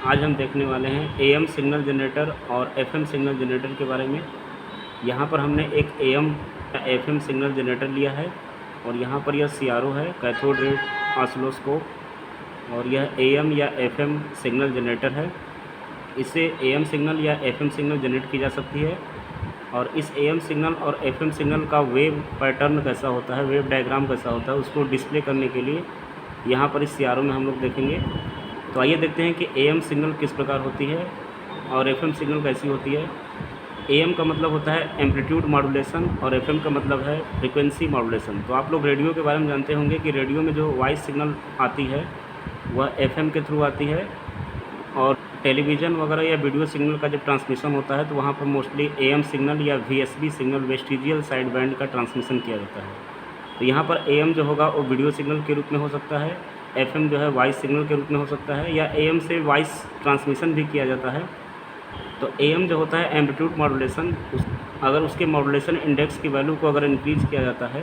आज हम देखने वाले हैं एएम सिग्नल जनरेटर और एफएम सिग्नल जनरेटर के बारे में। यहाँ पर हमने एक एएम एफएम सिग्नल जनरेटर लिया है और यहाँ पर यह सीआरओ है, कैथोड रे ऑसिलोस्कोप, और यह एएम या एफएम सिग्नल जनरेटर है। इससे एएम सिग्नल या एफएम सिग्नल जनरेट की जा सकती है। और इस एएम सिग्नल और एफएम सिग्नल का वेव पैटर्न कैसा होता है, वेव डायग्राम कैसा होता है, उसको डिस्प्ले करने के लिए यहाँ पर इस सीआरओ में हम लोग देखेंगे। तो आइए देखते हैं कि एएम सिग्नल किस प्रकार होती है और एफएम सिग्नल कैसी होती है। एएम का मतलब होता है एम्पलीट्यूड मॉड्यूलेशन और एफएम का मतलब है फ्रिक्वेंसी मॉड्यूलेशन। तो आप लोग रेडियो के बारे में जानते होंगे कि रेडियो में जो वॉइस सिग्नल आती है वह एफएम के थ्रू आती है, और टेलीविज़न वगैरह या वीडियो सिग्नल का जब ट्रांसमिशन होता है तो वहाँ पर मोस्टली एएम सिग्नल या वीएसबी सिग्नल, वेस्टिजियल साइड बैंड का ट्रांसमिशन किया जाता है। तो यहाँ पर एएम जो होगा वो वीडियो सिग्नल के रूप में हो सकता है, एफएम जो है वॉइस सिग्नल के रूप में हो सकता है, या एएम से वॉइस ट्रांसमिशन भी किया जाता है। तो एएम जो होता है एम्पलीट्यूड मॉड्यूलेशन, अगर उसके मॉड्यूलेशन इंडेक्स की वैल्यू को अगर इंक्रीज़ किया जाता है,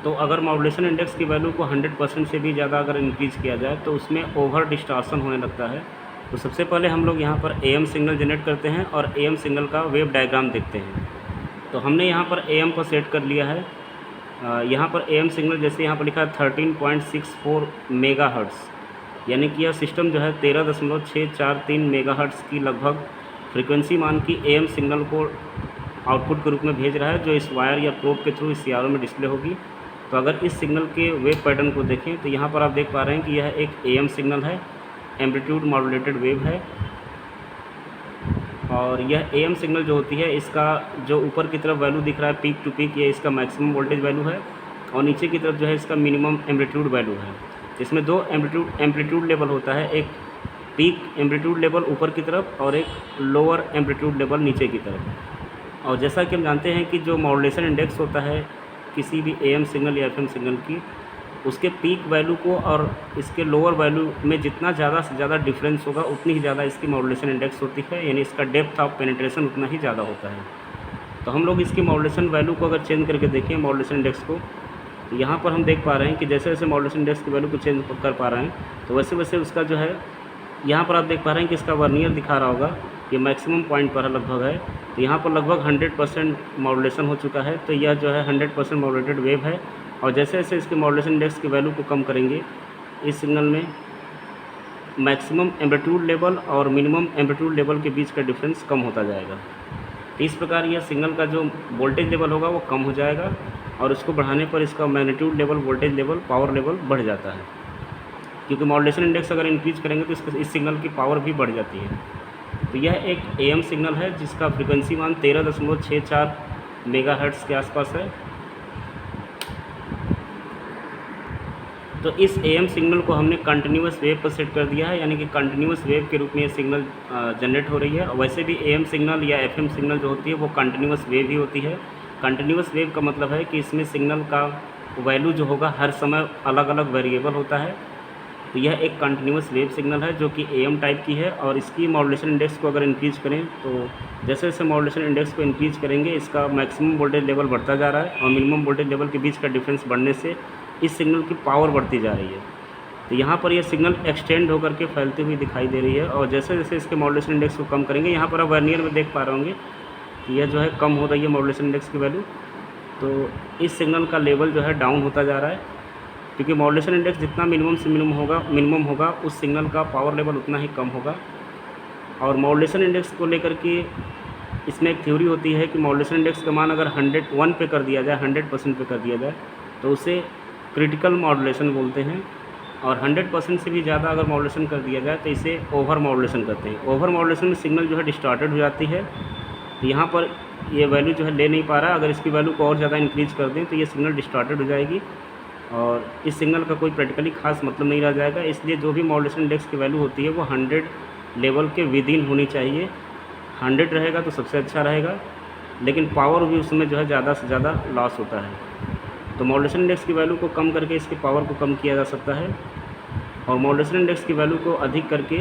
तो अगर मॉड्यूलेशन इंडेक्स की वैल्यू को 100% से भी ज़्यादा अगर इंक्रीज़ किया जाए तो उसमें ओवर डिस्टॉर्शन होने लगता है। तो सबसे पहले हम लोग यहाँ पर एएम सिग्नल जनरेट करते हैं और एएम सिग्नल का वेव डायग्राम देखते हैं। तो हमने यहाँ पर एएम को सेट कर लिया है। यहाँ पर एएम सिग्नल जैसे यहाँ पर लिखा है 13.64 मेगाहर्ट्ज़, यानी कि यह सिस्टम जो है 13.643 मेगाहर्ट्ज़ की लगभग फ्रीक्वेंसी मान की एएम सिग्नल को आउटपुट के रूप में भेज रहा है, जो इस वायर या प्रोब के थ्रू इस सीआरओ में डिस्प्ले होगी। तो अगर इस सिग्नल के वेव पैटर्न को देखें तो यहाँ पर आप देख पा रहे हैं कि यह एक एएम सिग्नल है, एम्पलीट्यूड मॉड्यूलेटेड वेव है। और यह एएम सिग्नल जो होती है, इसका जो ऊपर की तरफ वैल्यू दिख रहा है पीक टू पीक, ये इसका मैक्सिमम वोल्टेज वैल्यू है, और नीचे की तरफ जो है इसका मिनिमम एम्पलीट्यूड वैल्यू है। इसमें दो एम्पलीट्यूड लेवल होता है, एक पीक एम्पलीट्यूड लेवल ऊपर की तरफ और एक लोअर एम्पलीट्यूड लेवल नीचे की तरफ। और जैसा कि हम जानते हैं कि जो मॉड्यूलेशन इंडेक्स होता है किसी भी एएम सिग्नल या एफएम सिग्नल की, उसके पीक वैल्यू को और इसके लोअर वैल्यू में जितना ज़्यादा से ज़्यादा डिफरेंस होगा उतनी ही ज़्यादा इसकी मॉड्यूलेशन इंडेक्स होती है, यानी इसका डेप्थ ऑफ पेनिट्रेशन उतना ही ज़्यादा होता है। तो हम लोग इसकी मॉड्यूलेशन वैल्यू को अगर चेंज करके देखें मॉड्यूलेशन इंडेक्स को, तो यहाँ पर हम देख पा रहे हैं कि जैसे जैसे मॉड्यूलेशन इंडेक्स की वैल्यू को चेंज कर पा रहे हैं तो वैसे वैसे उसका जो है, यहाँ पर आप देख पा रहे हैं कि इसका वर्नियर दिखा रहा होगा, ये मैक्सिमम पॉइंट पर लगभग है। तो यहाँ पर लगभग 100% मॉड्यूलेशन हो चुका है। तो यह जो है 100% मॉड्यूलेटेड वेव है। और जैसे जैसे इसके मॉड्यूलेशन इंडेक्स की वैल्यू को कम करेंगे, इस सिग्नल में मैक्सिमम एम्पलीट्यूड लेवल और मिनिमम एम्पलीट्यूड लेवल के बीच का डिफरेंस कम होता जाएगा। तो इस प्रकार यह सिग्नल का जो वोल्टेज लेवल होगा वो कम हो जाएगा, और इसको बढ़ाने पर इसका magnitude level, voltage level, power level बढ़ जाता है। क्योंकि मॉड्यूलेशन इंडेक्स अगर इंक्रीज करेंगे तो इस सिग्नल की पावर भी बढ़ जाती है। तो यह एक एएम सिग्नल है जिसका फ्रीक्वेंसी मान 13.64 मेगाहर्ट्ज़ के आसपास है। तो इस एएम सिग्नल को हमने कंटिन्यूस वेव पर सेट कर दिया है, यानी कि कंटिन्यूस वेव के रूप में ये सिग्नल जनरेट हो रही है। और वैसे भी एएम सिग्नल या एफएम सिग्नल जो होती है वो कंटिन्यूस वेव ही होती है। कंटिन्यूस वेव का मतलब है कि इसमें सिग्नल का वैल्यू जो होगा हर समय अलग अलग वेरिएबल होता है। तो यह एक कंटिन्यूस वेव सिग्नल है जो कि एएम टाइप की है। और इसकी मॉड्यूलेशन इंडेक्स को अगर इंक्रीज करें तो जैसे जैसे मॉड्यूलेशन इंडेक्स को इंक्रीज करेंगे इसका मैक्सिमम वोल्टेज लेवल बढ़ता जा रहा है, और मिनिमम वोल्टेज लेवल के बीच का डिफरेंस बढ़ने से इस सिग्नल की पावर बढ़ती जा रही है। तो यहाँ पर यह सिग्नल एक्सटेंड होकर के फैलती हुई दिखाई दे रही है। और जैसे जैसे इसके मॉड्यूलेशन इंडेक्स को कम करेंगे, यहाँ पर आप वर्नियर में देख पा रहे होंगे कि यह जो है कम हो रही है मॉड्यूलेशन इंडेक्स की वैल्यू। तो इस सिग्नल का लेवल जो है डाउन होता जा रहा है, क्योंकि मॉड्यूलेशन इंडेक्स जितना मिनिमम से मिनिमम होगा उस सिग्नल का पावर लेवल उतना ही कम होगा। और मॉड्यूलेशन इंडेक्स को लेकर के इसमें एक थ्योरी होती है कि मॉड्यूलेशन इंडेक्स का मान अगर 101 पे कर दिया जाए, 100% पे कर दिया जाए, तो उसे क्रिटिकल मॉड्यूलेशन बोलते हैं। और 100% से भी ज़्यादा अगर मॉड्यूलेशन कर दिया जाए तो इसे ओवर मॉड्यूलेशन कहते हैं। ओवर मॉड्यूलेशन में सिग्नल जो है डिस्टॉर्टेड हो जाती है। तो यहाँ पर ये वैल्यू जो है ले नहीं पा रहा, अगर इसकी वैल्यू को और ज़्यादा इंक्रीज कर दें तो ये सिग्नल डिस्टॉर्टेड हो जाएगी और इस सिग्नल का कोई प्रैक्टिकली खास मतलब नहीं रह जाएगा। इसलिए जो भी मॉड्यूलेशन इंडेक्स की वैल्यू होती है वो 100 लेवल के विद इन होनी चाहिए। 100 रहेगा तो सबसे अच्छा रहेगा, लेकिन पावर भी उसमें जो है ज़्यादा से ज़्यादा लॉस होता है। तो मॉड्यूलेशन इंडेक्स की वैल्यू को कम करके इसकी पावर को कम किया जा सकता है, और मॉड्यूलेशन इंडेक्स की वैल्यू को अधिक करके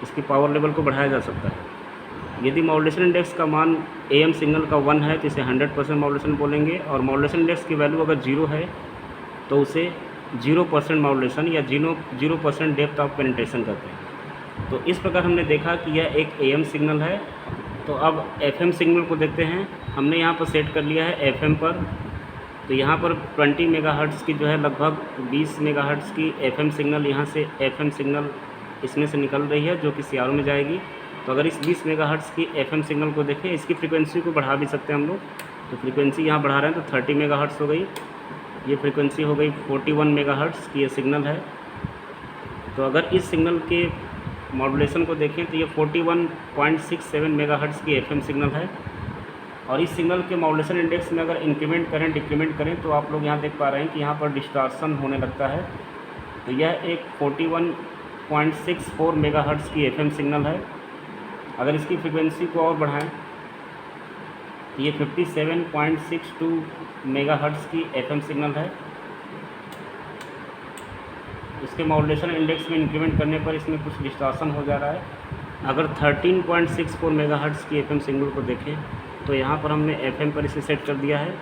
इसकी पावर लेवल को बढ़ाया जा सकता है। यदि मॉड्यूलेशन इंडेक्स का मान एएम सिग्नल का 1 है तो इसे 100% मॉड्यूलेशन बोलेंगे, और मॉड्यूलेशन इंडेक्स की वैल्यू अगर 0 है तो उसे 0% मॉड्यूलेशन या 0% डेप्थ ऑफ पेनिट्रेशन कहते हैं। तो इस प्रकार हमने देखा कि यह एक AM सिग्नल है। तो अब FM सिग्नल को देखते हैं। हमने यहाँ पर सेट कर लिया है FM पर। तो यहाँ पर 20 मेगाहर्ट्ज़ की जो है लगभग 20 मेगाहर्ट्ज़ की FM सिग्नल यहाँ से FM सिग्नल इसमें से निकल रही है, जो कि CRO में जाएगी। तो अगर इस 20 मेगाहर्ट्ज़ की FM सिग्नल को देखें, इसकी फ्रीक्वेंसी को बढ़ा भी सकते हैं हम लोग। तो फ्रीक्वेंसी यहाँ बढ़ा रहे हैं तो 30 मेगाहर्ट्ज़ हो गई। ये फ्रीक्वेंसी हो गई 41 मेगाहर्ट्ज़ की ये सिग्नल है। तो अगर इस सिग्नल के मॉड्यूलेशन को देखें तो ये 41.67 मेगाहर्ट्ज़ की FM सिग्नल है। और इस सिग्नल के मॉड्यूलेशन इंडेक्स में अगर इंक्रीमेंट करें डिक्रीमेंट करें तो आप लोग यहाँ देख पा रहे हैं कि यहाँ पर डिस्टॉर्शन होने लगता है। तो यह एक 41.64 मेगाहर्ट्ज़ की FM सिग्नल है। अगर इसकी फ्रीक्वेंसी को और बढ़ाएं तो ये 57.62 मेगाहर्ट्ज़ की FM सिग्नल है। इसके मॉड्यूलेशन इंडेक्स में इंक्रीमेंट करने पर इसमें कुछ डिस्टॉर्शन हो जा रहा है। अगर 13.64 मेगाहर्ट्ज़ की FM सिग्नल को देखें तो यहाँ पर हमने FM पर इसे सेट कर दिया है।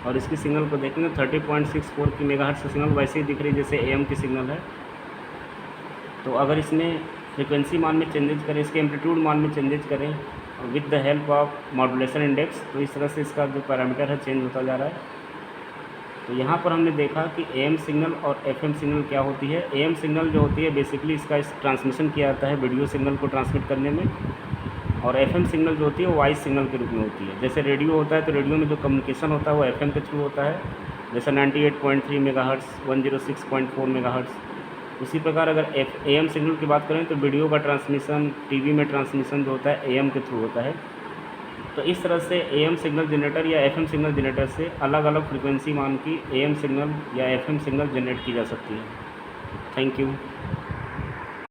और इसकी सिग्नल को देखेंगे 30.64 की मेगाहर्ट्ज़ की सिग्नल वैसे ही दिख रही है जैसे AM की सिग्नल है। तो अगर इसमें फ्रिक्वेंसी मान में चेंजेज करें, इसके एम्पलीट्यूड मान में चेंजेज करें with the help of modulation index, तो इस तरह से इसका जो पैरामीटर है चेंज होता जा रहा है। तो यहाँ पर हमने देखा कि AM सिग्नल और FM सिग्नल क्या होती है। AM सिग्नल जो होती है बेसिकली इसका ट्रांसमिशन किया जाता है वीडियो सिग्नल को ट्रांसमिट करने में। और FM सिग्नल जो होती है वो वॉइस सिग्नल के रूप में होती है। जैसे रेडियो होता है तो रेडियो में जो कम्युनिकेशन होता है वो FM के थ्रू होता है, जैसे 98.3 मेगाहर्ट्ज़, 106.4 मेगाहर्ट्ज़। उसी प्रकार अगर AM सिग्नल की बात करें तो वीडियो का ट्रांसमिशन, टीवी में ट्रांसमिशन जो होता है AM के थ्रू होता है। तो इस तरह से AM सिग्नल जनरेटर या FM सिग्नल जनरेटर से अलग अलग फ्रिक्वेंसी मान की AM सिग्नल या FM सिग्नल जनरेट की जा सकती है। Thank you.